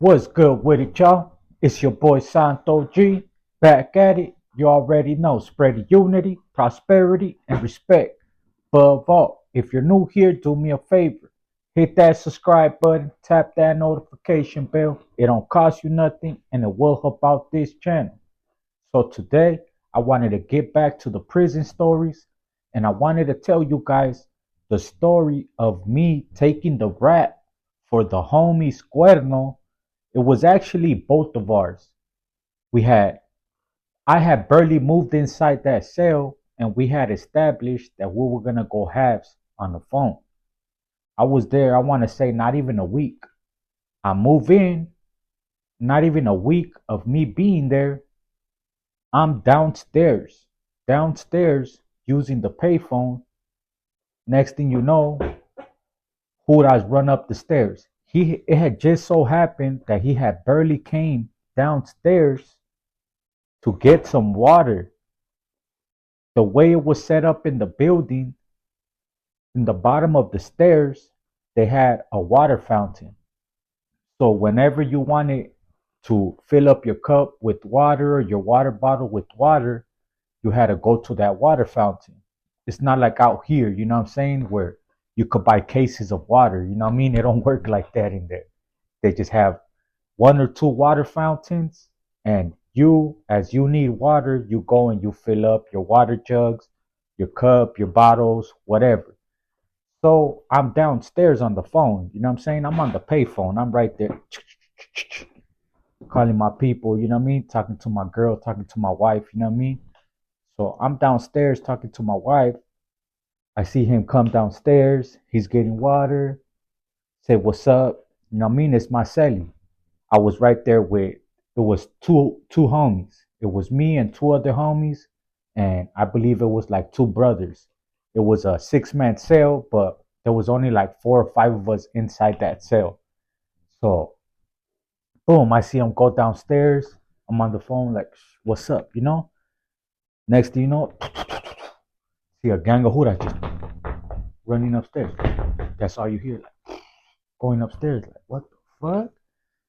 What's good with it, y'all? It's your boy Santo G. Back at it. You already know. Spread unity, prosperity, and respect. Above all, if you're new here, do me a favor. Hit that subscribe button, tap that notification bell. It don't cost you nothing, and it will help out this channel. So today, I wanted to get back to the prison stories, and I wanted to tell you guys the story of me taking the rap for the homie's cuerno. It was actually both of ours. We had I had barely moved inside that cell and we had established that we were gonna go halves on the phone. I was there, I wanna say not even a week. I move in, not even a week of me being there. I'm downstairs using the payphone. Next thing you know, Juras run up the stairs. It had just so happened that he had barely came downstairs to get some water. The way it was set up in the building, in the bottom of the stairs, they had a water fountain. So whenever you wanted to fill up your cup with water or your water bottle with water, you had to go to that water fountain. It's not like out here, you know what I'm saying, where you could buy cases of water. You know what I mean? It don't work like that in there. They just have one or two water fountains, and as you need water, you go and you fill up your water jugs, your cup, your bottles, whatever. So I'm downstairs on the phone, you know what I'm saying? I'm on the pay phone. I'm right there calling my people, you know what I mean? Talking to my girl, talking to my wife, you know what I mean? So I'm downstairs talking to my wife. I see him come downstairs. He's getting water. Say, what's up? You know what I mean? It's my celly. I was right there with it was two homies. It was me and two other homies, and I believe it was like two brothers. It was a 6-man cell, but there was only like 4 or 5 of us inside that cell. So boom, I see him go downstairs. I'm on the phone like, what's up? You know? Next thing you know, see a gang of huras just running upstairs. That's all you hear, like going upstairs. Like, what the fuck?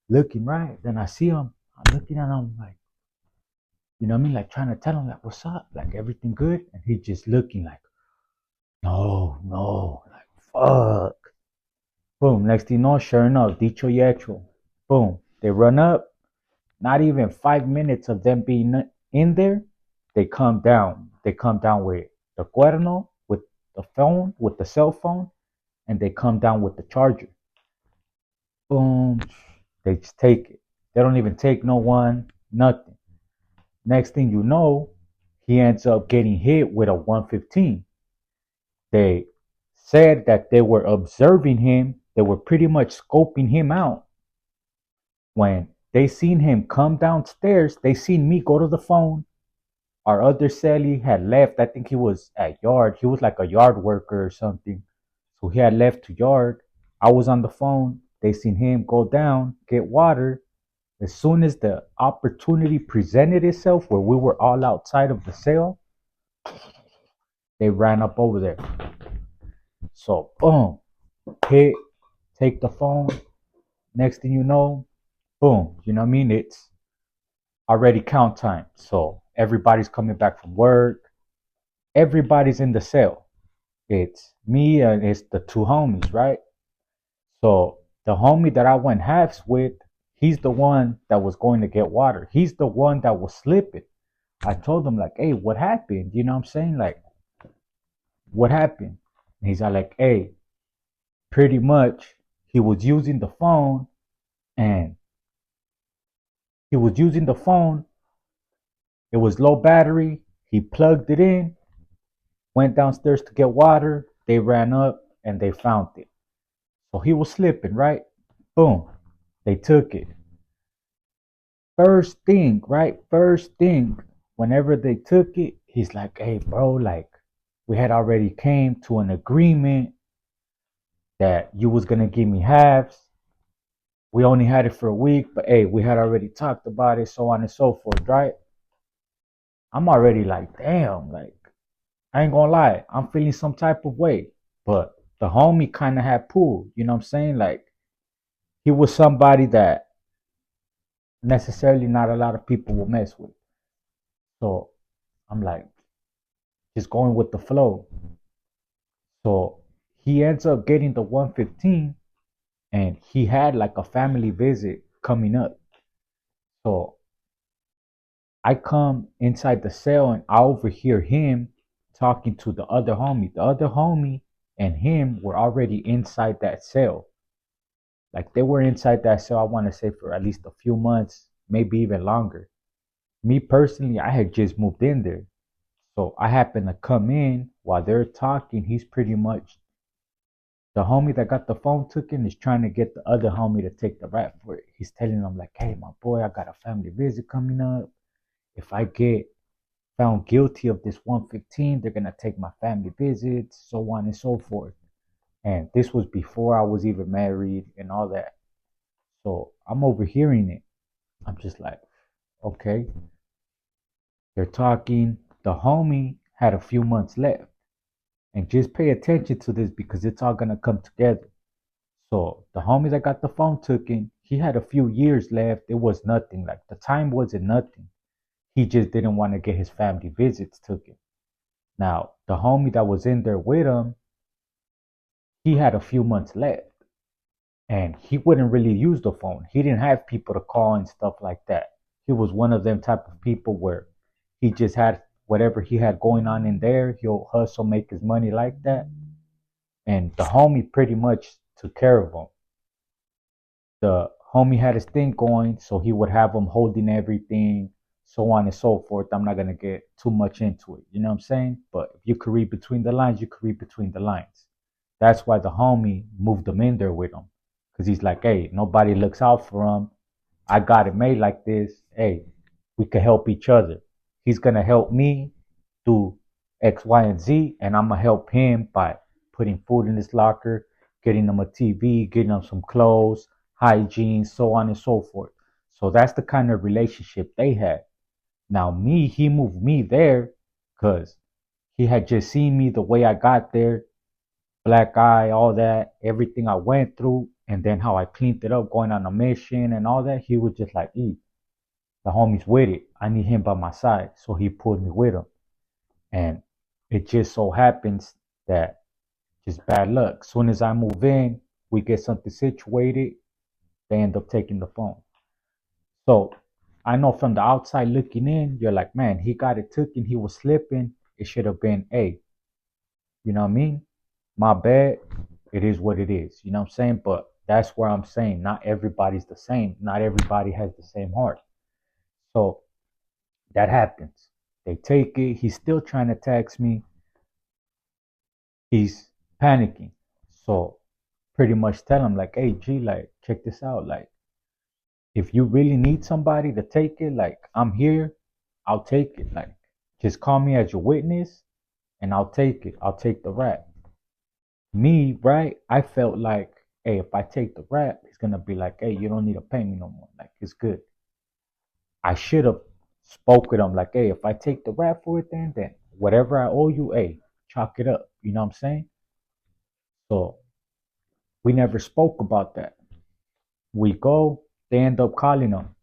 Looking right. Then I see him. I'm looking at him like, you know what I mean? Like trying to tell him like, what's up? Like everything good? And he just looking like, no, like fuck. Boom. Next thing you know, sure enough, dicho y hecho. Boom. They run up. Not even 5 minutes of them being in there, they come down. They come down with the cuerno, with the phone, with the cell phone, and they come down with the charger. Boom. They just take it. They don't even take no one, nothing. Next thing you know, he ends up getting hit with a 115. They said that they were observing him. They were pretty much scoping him out. When they seen him come downstairs, they seen me go to the phone. Our other celly had left. I think he was at yard. He was like a yard worker or something. So he had left to yard. I was on the phone. They seen him go down, get water. As soon as the opportunity presented itself where we were all outside of the cell, they ran up over there. So boom, hit, take the phone. Next thing you know, boom, you know what I mean? It's already count time. So everybody's coming back from work. Everybody's in the cell. It's me and it's the two homies, right? So the homie that I went halves with, he's the one that was going to get water. He's the one that was slipping. I told him like, hey, what happened? You know what I'm saying? Like, what happened? And he's like, hey, pretty much he was using the phone and he was using the phone. It was low battery. He plugged it in, went downstairs to get water. They ran up and they found it. So he was slipping, right? Boom. They took it. First thing, right? First thing, whenever they took it, he's like, hey, bro, like, we had already came to an agreement that you was going to give me halves. We only had it for a week, but hey, we had already talked about it, so on and so forth, right? I'm already like, damn, like, I ain't gonna lie, I'm feeling some type of way. But the homie kind of had pulled, you know what I'm saying? Like, he was somebody that necessarily not a lot of people will mess with. So I'm like, just going with the flow. So he ends up getting the 115, and he had like a family visit coming up. So I come inside the cell and I overhear him talking to the other homie. The other homie and him were already inside that cell. Like they were inside that cell, I want to say for at least a few months, maybe even longer. Me personally, I had just moved in there. So I happened to come in while they're talking. He's pretty much the homie that got the phone taken is trying to get the other homie to take the rap for it. He's telling him like, "Hey, my boy, I got a family visit coming up. If I get found guilty of this 115, they're gonna take my family visits, so on and so forth." And this was before I was even married and all that. So I'm overhearing it. I'm just like, okay. They're talking. The homie had a few months left. And just pay attention to this because it's all gonna come together. So the homie that got the phone taken, he had a few years left. It was nothing. Like the time wasn't nothing. He just didn't want to get his family visits taken. Now, the homie that was in there with him, he had a few months left. And he wouldn't really use the phone. He didn't have people to call and stuff like that. He was one of them type of people where he just had whatever he had going on in there, he'll hustle, make his money like that. And the homie pretty much took care of him. The homie had his thing going, so he would have him holding everything, so on and so forth. I'm not gonna get too much into it, you know what I'm saying? But if you could read between the lines, you could read between the lines. That's why the homie moved him in there with him. Cause he's like, hey, nobody looks out for him. I got it made like this. Hey, we could help each other. He's gonna help me do X, Y, and Z, and I'm gonna help him by putting food in his locker, getting him a TV, getting him some clothes, hygiene, so on and so forth. So that's the kind of relationship they had. Now me, he moved me there because he had just seen me the way I got there, black eye, all that, everything I went through, and then how I cleaned it up, going on a mission and all that. He was just like, the homie's with it. I need him by my side. So he pulled me with him. And it just so happens that just bad luck. Soon as I move in, we get something situated, they end up taking the phone. So I know from the outside looking in, you're like, man, he got it taken. He was slipping. It should have been, hey, you know what I mean? My bad. It is what it is. You know what I'm saying? But that's where I'm saying not everybody's the same. Not everybody has the same heart. So that happens. They take it. He's still trying to text me. He's panicking. So pretty much tell him like, hey G, like check this out. Like if you really need somebody to take it, like I'm here, I'll take it. Like just call me as your witness and I'll take it. I'll take the rap. Me, right? I felt like, hey, if I take the rap, he's gonna be like, hey, you don't need to pay me no more. Like it's good. I should have spoke with him like, hey, if I take the rap for it, then whatever I owe you, hey, chalk it up. You know what I'm saying? So we never spoke about that. We go, they end up calling him.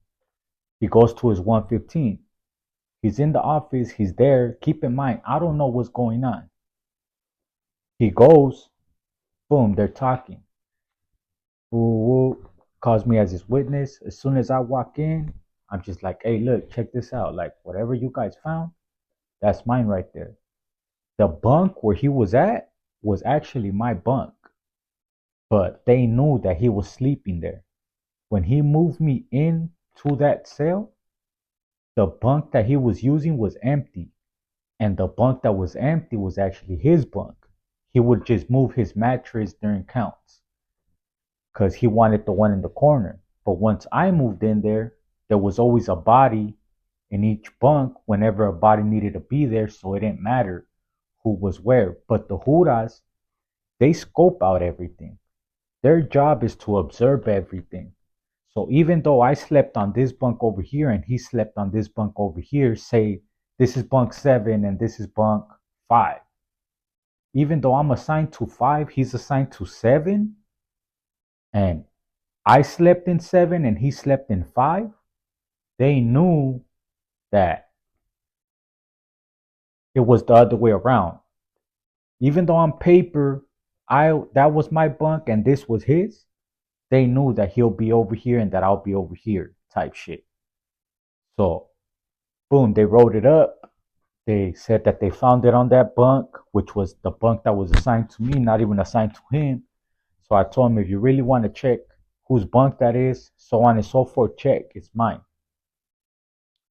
He goes to his 115. He's in the office, he's there. Keep in mind, I don't know what's going on. He goes, boom, they're talking. Woo, calls me as his witness. As soon as I walk in, I'm just like, hey, look, check this out. Like, whatever you guys found, that's mine right there. The bunk where he was at was actually my bunk, but they knew that he was sleeping there. When he moved me in to that cell, the bunk that he was using was empty. And the bunk that was empty was actually his bunk. He would just move his mattress during counts because he wanted the one in the corner. But once I moved in there was always a body in each bunk whenever a body needed to be there, so it didn't matter who was where. But the Juras, they scope out everything. Their job is to observe everything. So even though I slept on this bunk over here and he slept on this bunk over here, say this is bunk 7 and this is bunk 5. Even though I'm assigned to 5, he's assigned to 7, and I slept in 7 and he slept in 5. they knew that it was the other way around. Even though on paper, that was my bunk and this was his, they knew that he'll be over here and that I'll be over here type shit. So, boom, they wrote it up. They said that they found it on that bunk, which was the bunk that was assigned to me, not even assigned to him. So I told him, if you really want to check whose bunk that is, so on and so forth, check. It's mine.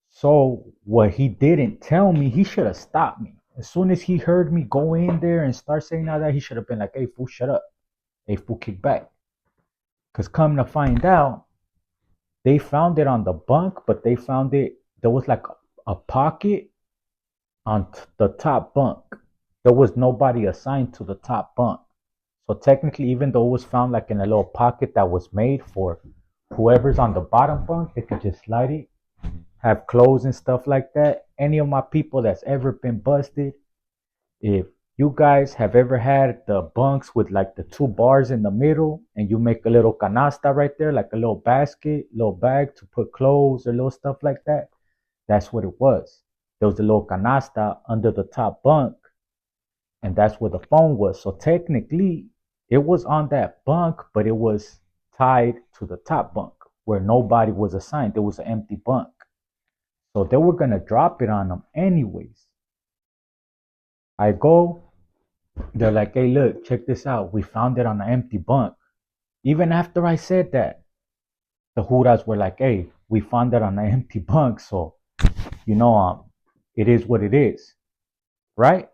So what he didn't tell me, he should have stopped me. As soon as he heard me go in there and start saying all that, he should have been like, hey, fool, shut up. Hey, fool, kick back. Because come to find out, they found it on the bunk, but they found it, there was like a pocket on the top bunk. There was nobody assigned to the top bunk. So technically, even though it was found like in a little pocket that was made for whoever's on the bottom bunk, they could just slide it, have clothes and stuff like that. Any of my people that's ever been busted, if you guys have ever had the bunks with like the two bars in the middle and you make a little canasta right there, like a little basket, little bag to put clothes or little stuff like that, that's what it was. There was a little canasta under the top bunk, and that's where the phone was. So technically, it was on that bunk, but it was tied to the top bunk where nobody was assigned. There was an empty bunk. So they were going to drop it on them anyways. I go, they're like, hey, look, check this out. We found it on an empty bunk. Even after I said that, the Huras were like, hey, we found it on an empty bunk. So, it is what it is. Right?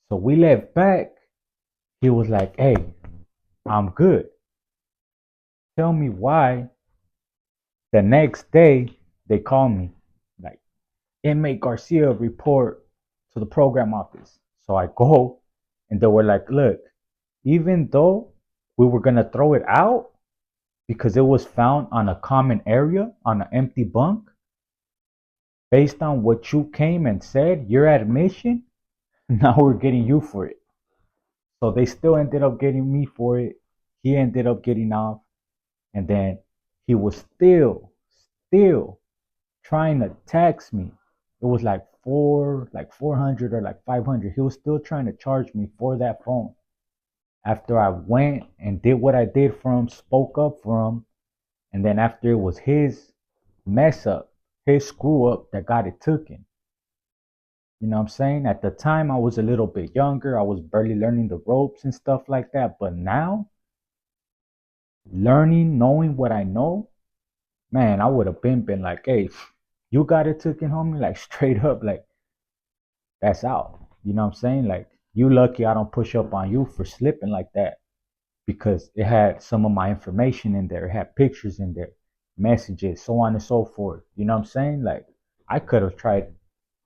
So we left back. He was like, hey, I'm good. Tell me why the next day they call me. Like, inmate Garcia, report to the program office. So I go and they were like, look, even though we were going to throw it out because it was found on a common area, on an empty bunk, based on what you came and said, your admission, now we're getting you for it. So they still ended up getting me for it. He ended up getting off. And then he was still trying to tax me. It was like 400 or like 500. He was still trying to charge me for that phone. After I went and did what I did for him, spoke up for him, and then after it was his mess up, his screw up that got it taken. You know what I'm saying? At the time, I was a little bit younger. I was barely learning the ropes and stuff like that. But now, knowing what I know, man, I would have been like, hey, you got it taken, homie, like straight up, like, that's out. You know what I'm saying? Like, you lucky I don't push up on you for slipping like that, because it had some of my information in there. It had pictures in there, messages, so on and so forth. You know what I'm saying? Like, I could have tried,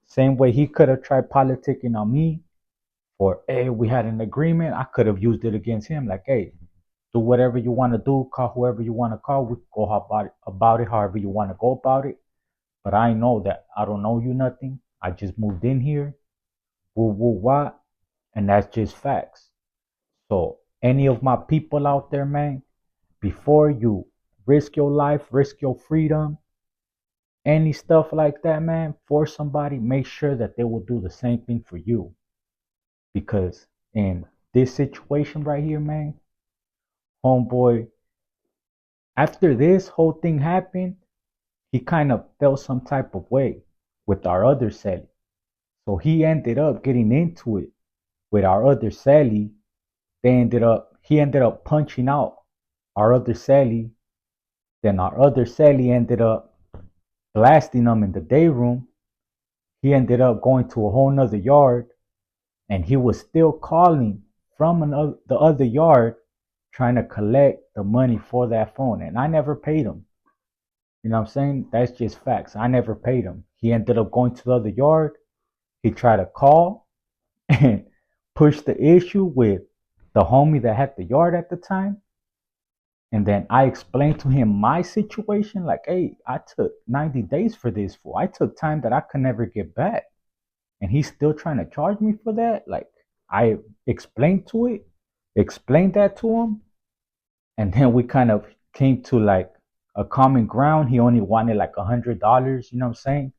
same way he could have tried politicking on me, or, hey, we had an agreement. I could have used it against him. Like, hey, do whatever you want to do, call whoever you want to call. We go about it however you want to go about it. But I know that I don't know you nothing. I just moved in here. Woo woo what? And that's just facts. So any of my people out there, man, before you risk your life, risk your freedom, any stuff like that, man, for somebody, make sure that they will do the same thing for you. Because in this situation right here, man, homeboy, after this whole thing happened, he kind of felt some type of way with our other celly. So he ended up getting into it with our other celly. He ended up punching out our other celly. Then our other celly ended up blasting him in the day room. He ended up going to a whole nother yard, and he was still calling from the other yard trying to collect the money for that phone. And I never paid him. You know what I'm saying? That's just facts. I never paid him. He ended up going to the other yard. He tried to call and push the issue with the homie that had the yard at the time. And then I explained to him my situation. Like, hey, I took 90 days for this fool. I took time that I could never get back. And he's still trying to charge me for that. Like, I explained that to him. And then we kind of came to like a common ground. He only wanted like $100. You know what I'm saying?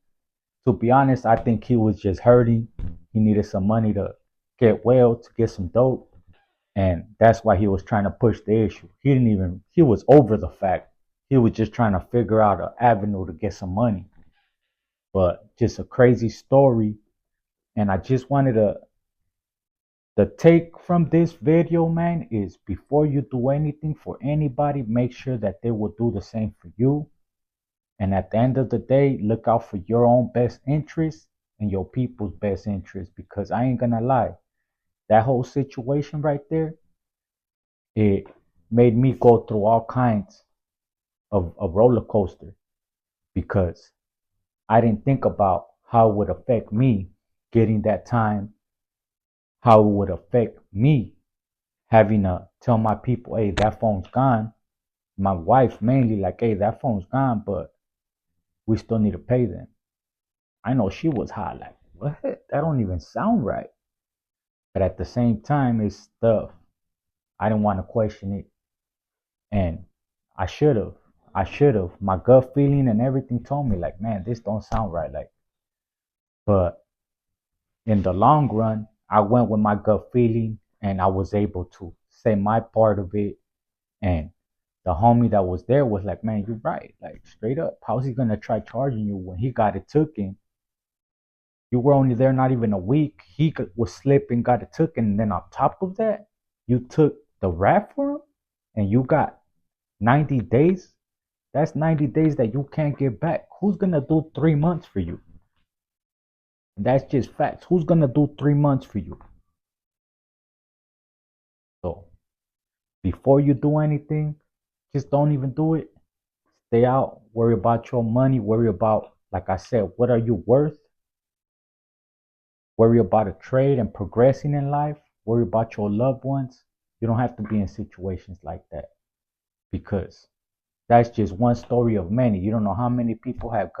To be honest, I think he was just hurting. He needed some money to get well, to get some dope. And that's why he was trying to push the issue. He was over the fact. He was just trying to figure out an avenue to get some money. But just a crazy story. And I just wanted to, the take from this video, man, is before you do anything for anybody, make sure that they will do the same for you. And at the end of the day, look out for your own best interest and your people's best interest. Because I ain't gonna lie, that whole situation right there, it made me go through all kinds of a roller coaster because I didn't think about how it would affect me getting that time, how it would affect me having to tell my people, hey, that phone's gone. My wife mainly like, hey, that phone's gone, but we still need to pay them. I know she was hot, like, what? That don't even sound right. But at the same time, it's stuff. I didn't want to question it. And I should have. I should have. My gut feeling and everything told me, like, man, this don't sound right. Like, but in the long run, I went with my gut feeling and I was able to say my part of it. And the homie that was there was like, man, you're right. Like, straight up, how's he gonna try charging you when he got it taken? You were only there not even a week. He was slipping, got it taken, and then on top of that, you took the rap for him, and you got 90 days. That's 90 days that you can't get back. Who's gonna do 3 months for you? That's just facts. Who's gonna do 3 months for you? So before you do anything, just don't even do it. Stay out. Worry about your money. Worry about, like I said, what are you worth? Worry about a trade and progressing in life. Worry about your loved ones. You don't have to be in situations like that because that's just one story of many. You don't know how many people have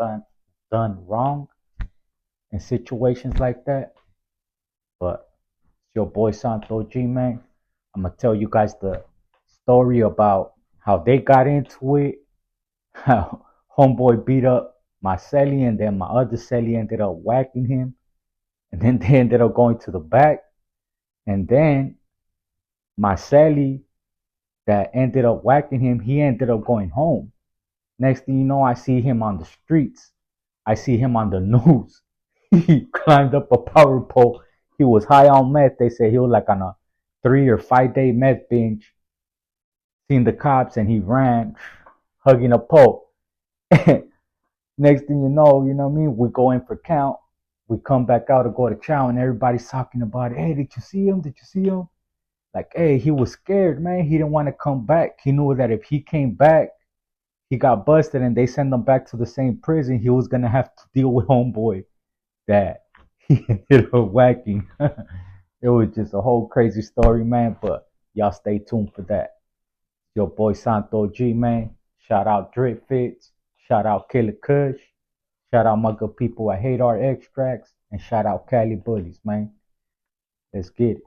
done wrong in situations like that. But it's your boy Santo G, man. I'm going to tell you guys the story about how they got into it, how homeboy beat up my celly, and then my other celly ended up whacking him. And then they ended up going to the back. And then my celly that ended up whacking him, he ended up going home. Next thing you know, I see him on the streets. I see him on the news. He climbed up a power pole. He was high on meth. They said he was like on a 3 or 5 day meth binge. Seen the cops and he ran, hugging a pole. Next thing you know what I mean? We go in for count. We come back out to go to chow and everybody's talking about it. Hey, did you see him? Did you see him? Like, hey, he was scared, man. He didn't want to come back. He knew that if he came back, he got busted and they send him back to the same prison, he was gonna have to deal with homeboy that he ended up whacking. It was just a whole crazy story, man. But y'all stay tuned for that. Your boy Santo G, man. Shout out Drip Fits. Shout out Killer Kush. Shout out my good people at Hate Art Extracts. And shout out Cali Bullies, man. Let's get it.